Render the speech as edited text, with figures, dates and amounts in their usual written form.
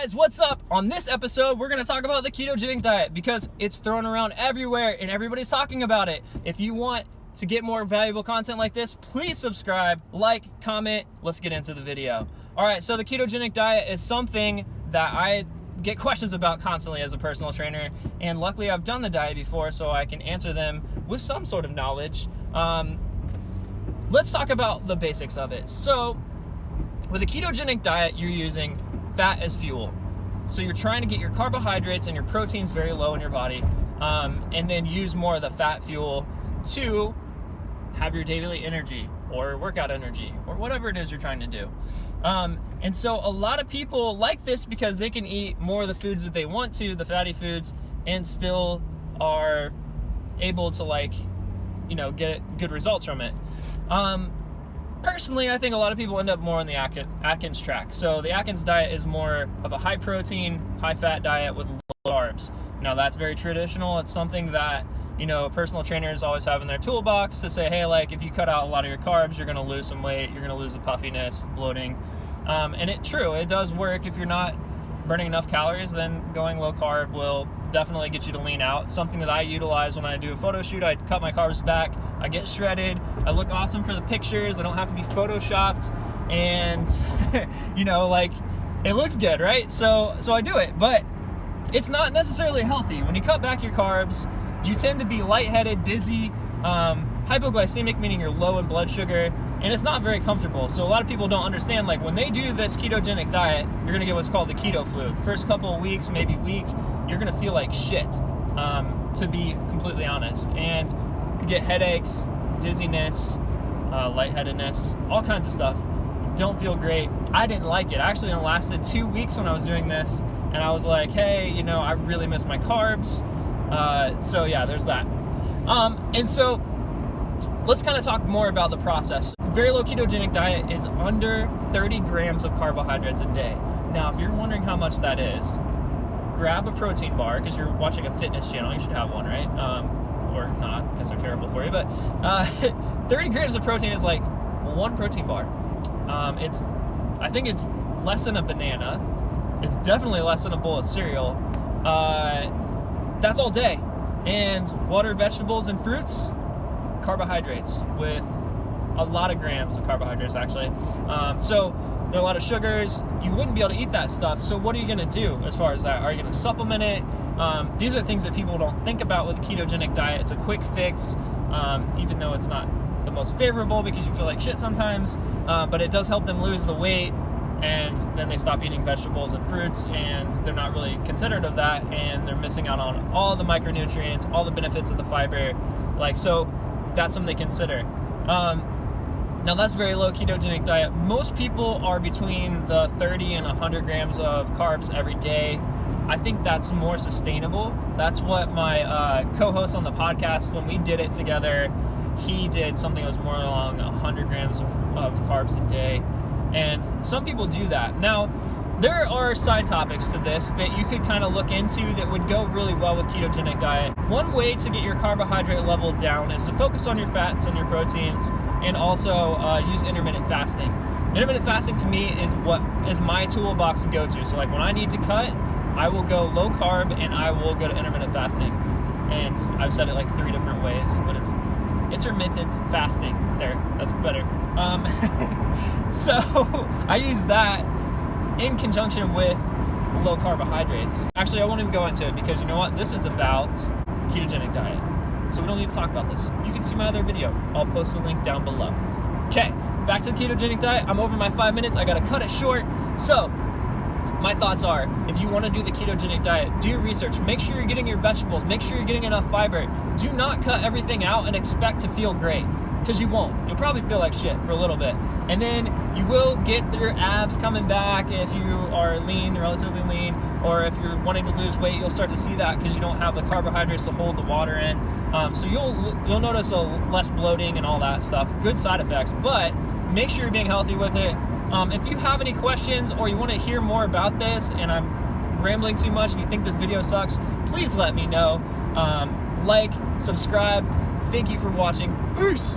guys, what's up? On this episode, we're going to talk about the ketogenic diet because it's thrown around everywhere and everybody's talking about it. If you want to get more valuable content like this, please subscribe, like, comment. Let's get into the video. All right, so the ketogenic diet is something that I get questions about constantly as a personal trainer, and luckily I've done the diet before so I can answer them with some sort of knowledge. Let's talk about the basics of it. So with a ketogenic diet, you're using fat as fuel. So you're trying to get your carbohydrates and your proteins very low in your body, and then use more of the fat fuel to have your daily energy or workout energy or whatever it is you're trying to do. And so a lot of people like this because they can eat more of the foods that they want to, the fatty foods, and still are able to get good results from it. Personally, I think a lot of people end up more on the Atkins track. So the Atkins diet is more of a high protein, high fat diet with low carbs. Now that's very traditional. It's something that, personal trainers always have in their toolbox to say, hey, if you cut out a lot of your carbs, you're going to lose some weight, you're going to lose the puffiness, bloating. And it does work. If you're not burning enough calories, then going low carb will definitely get you to lean out. Something that I utilize when I do a photo shoot. I cut my carbs back, I get shredded, I look awesome for the pictures, I don't have to be photoshopped, and it looks good, right? So I do it, but it's not necessarily healthy. When you cut back your carbs, you tend to be lightheaded, dizzy, hypoglycemic, meaning you're low in blood sugar, and it's not very comfortable. So a lot of people don't understand, when they do this ketogenic diet, you're gonna get what's called the keto flu. First couple of weeks, maybe week, you're gonna feel like shit, to be completely honest. And you get headaches, dizziness, lightheadedness, all kinds of stuff. Don't feel great. I didn't like it. Actually, it lasted 2 weeks when I was doing this, and I was like, hey, I really miss my carbs. So yeah, there's that. And so let's kind of talk more about the process. Very low ketogenic diet is under 30 grams of carbohydrates a day. Now, if you're wondering how much that is, grab a protein bar, because you're watching a fitness channel, you should have one, right? Or not, because they're terrible for you, but 30 grams of protein is like one protein bar. I think it's less than a banana. It's definitely less than a bowl of cereal. That's all day. And water, vegetables, and fruits, carbohydrates with a lot of grams of carbohydrates, actually. So there are a lot of sugars. You wouldn't be able to eat that stuff. So what are you going to do as far as that? Are you going to supplement it? These are things that people don't think about with a ketogenic diet. It's a quick fix, even though it's not the most favorable because you feel like shit sometimes, but it does help them lose the weight, and then they stop eating vegetables and fruits, and they're not really considerate of that, and they're missing out on all the micronutrients, all the benefits of the fiber. So that's something to consider. Now that's very low ketogenic diet. Most people are between the 30 and 100 grams of carbs every day. I think that's more sustainable. That's what my co-host on the podcast, when we did it together, he did something that was more along 100 grams of carbs a day. And some people do that. Now, there are side topics to this that you could kind of look into that would go really well with ketogenic diet. One way to get your carbohydrate level down is to focus on your fats and your proteins, and also use intermittent fasting. Intermittent fasting to me is what is my toolbox to go to. So when I need to cut, I will go low carb and I will go to intermittent fasting. And I've said it 3 different ways, but it's intermittent fasting. There, that's better. So I use that in conjunction with low carbohydrates. Actually, I won't even go into it because you know what? This is about ketogenic diet. So we don't need to talk about this. You can see my other video. I'll post a link down below. Okay, back to the ketogenic diet. I'm over my 5 minutes. I gotta cut it short. So my thoughts are, if you want to do the ketogenic diet, do your research. Make sure you're getting your vegetables. Make sure you're getting enough fiber. Do not cut everything out and expect to feel great, because you won't. You'll probably feel like shit for a little bit. And then you will get your abs coming back if you are lean, relatively lean, or if you're wanting to lose weight, you'll start to see that because you don't have the carbohydrates to hold the water in. So you'll notice less bloating and all that stuff. Good side effects, but make sure you're being healthy with it. If you have any questions or you want to hear more about this and I'm rambling too much and you think this video sucks, please let me know. Subscribe. Thank you for watching. Peace.